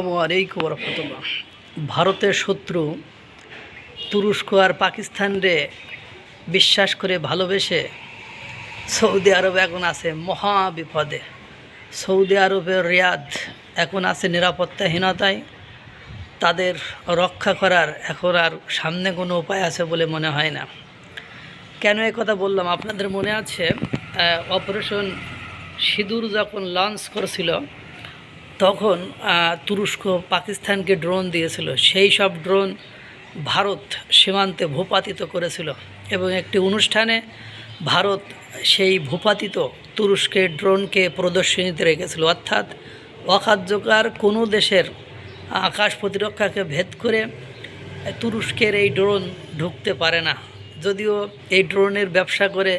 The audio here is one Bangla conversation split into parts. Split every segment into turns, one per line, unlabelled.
আসসালামু রহমতুল্লাহ। ভারতের শত্রু তুরস্ক আর পাকিস্তান রে বিশ্বাস করে ভালোবেসে সৌদি আরব এখন আছে মহা বিপদে। সৌদি আরবের রিয়াদ এখন আছে নিরাপত্তাহীনতায়। তাদের রক্ষা করার এখন আর সামনে কোনো উপায় আছে বলে মনে হয় না। কেন এই কথা বললাম, আপনাদের মনে আছে অপারেশন সিঁদুর যখন লঞ্চ করেছিল তখন তুরস্ক পাকিস্তানকে ড্রোন দিয়েছিল। সেই সব ড্রোন ভারত সীমান্তে ভূপাতিত করেছিল এবং একটি অনুষ্ঠানে ভারত সেই ভূপাতিত তুরস্কের ড্রোনকে প্রদর্শনীতে রেখেছিল। অর্থাৎ অকার্যকর কোনো দেশের আকাশ প্রতিরক্ষাকে ভেদ করে তুরস্কের এই ড্রোন ঢুকতে পারে না। যদিও এই ড্রোনের ব্যবসা করে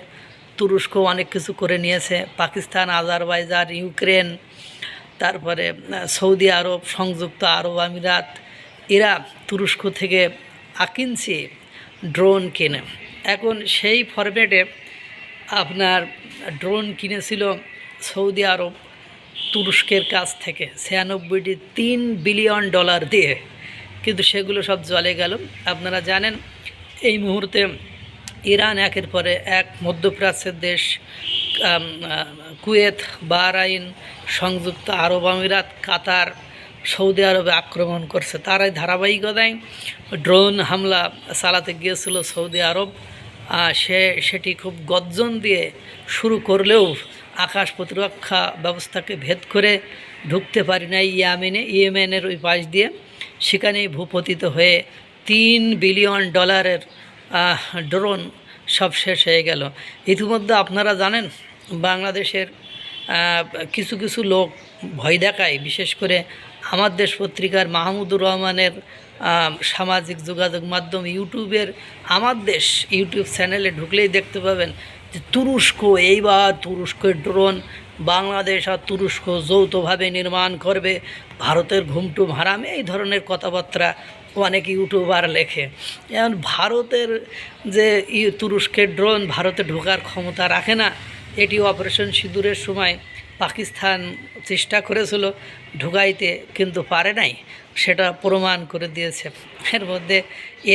তুরস্ক অনেক কিছু করে নিয়েছে। পাকিস্তান, আজারবাইজান, ইউক্রেন, তারপরে সৌদি আরব, সংযুক্ত আরব আমিরাত, এরা তুরস্ক থেকে আকিঞ্চি ড্রোন কেনে। এখন সেই ফরম্যাটে আপনার ড্রোন কিনেছিল সৌদি আরব তুরস্কের কাছ থেকে 96টি $3 বিলিয়ন দিয়ে, কিন্তু সেগুলো সব জলে গেল। আপনারা জানেন এই মুহূর্তে ইরান একের পরে এক মধ্যপ্রাচ্যের দেশ, কুয়েত, বাহরাইন, সংযুক্ত আরব আমিরাত, কাতার, সৌদি আরবে আক্রমণ করছে। তারাই ধারাবাহিকতায় ড্রোন হামলা চালাতে গিয়েছিল সৌদি আরব। সেটি খুব গর্জন দিয়ে শুরু করলেও আকাশ প্রতিরক্ষা ব্যবস্থাকে ভেদ করে ঢুকতে পারি নাই ইয়েমেনের ওই পাশ দিয়ে। সেখানেই ভূপতিত হয়ে $3 বিলিয়ন ড্রোন সব শেষ হয়ে গেল। ইতিমধ্যে আপনারা জানেন বাংলাদেশের কিছু কিছু লোক ভয় দেখায়, বিশেষ করে আমার দেশ পত্রিকার মাহমুদুর রহমানের সামাজিক যোগাযোগ মাধ্যম ইউটিউবের আমার দেশ ইউটিউব চ্যানেলে ঢুকলেই দেখতে পাবেন যে তুরস্কের ড্রোন বাংলাদেশ আর তুরস্ক যৌথভাবে নির্মাণ করবে, ভারতের ঘুমটুম হারাম, এই ধরনের কথাবার্তা অনেক ইউটিউবার লেখে। এখন ভারতের যে তুরস্কের ড্রোন ভারতে ঢোকার ক্ষমতা রাখে না। এটি অপারেশন সিঁদুরের সময় পাকিস্তান চেষ্টা করেছিল ঢুকাইতে, কিন্তু পারে নাই, সেটা প্রমাণ করে দিয়েছে। এর মধ্যে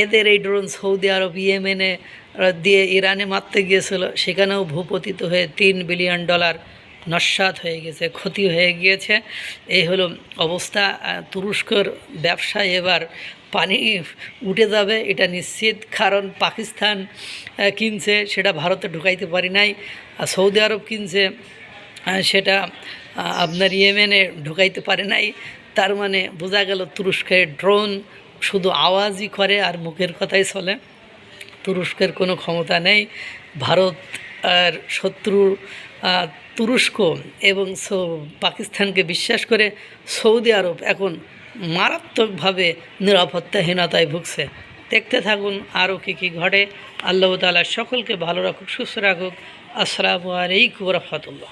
এদের এই ড্রোন সৌদি আরব ইয়েমেনে দিয়ে ইরানে মারতে গিয়েছিল, সেখানেও ভূপতিত হয়ে $3 বিলিয়ন নস্যাৎ হয়ে গেছে, ক্ষতি হয়ে গিয়েছে। এই হলো অবস্থা। তুরস্কের ব্যবসায় এবার পানি উঠে যাবে এটা নিশ্চিত, কারণ পাকিস্তান কিনছে সেটা ভারতে ঢুকাইতে পারি নাই, আর সৌদি আরব কিনছে সেটা আপনার ইয়েমেনে ঢুকাইতে পারে নাই। তার মানে বোঝা গেল তুরস্কের ড্রোন শুধু আওয়াজই করে আর মুখের কথাই চলে। তুরস্কের কোনো ক্ষমতা নেই। ভারত আর শত্রু তুরস্ক এবং পাকিস্তানকে বিশ্বাস করে সৌদি আরব এখন মারাত্মকভাবে নিরাপত্তাহীনতায় ভুগছে। দেখতে থাকুন আরও কী ঘটে। আল্লাহ তাআলা সকলকে ভালো রাখুক, সুস্থ রাখুক। আসসালামু আলাইকুম রহমতুল্লাহ।